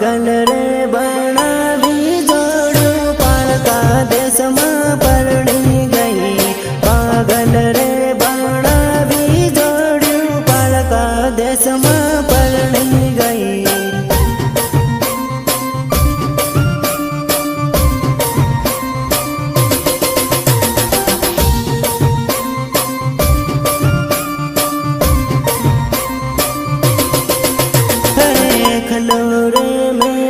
पागल रे बनावी जोड़्યું पालका देशમાં પરણી ગઈ पागल रे बनावी जोड़્યું पालका देशમાં પરણી ગઈ खलो रे मैं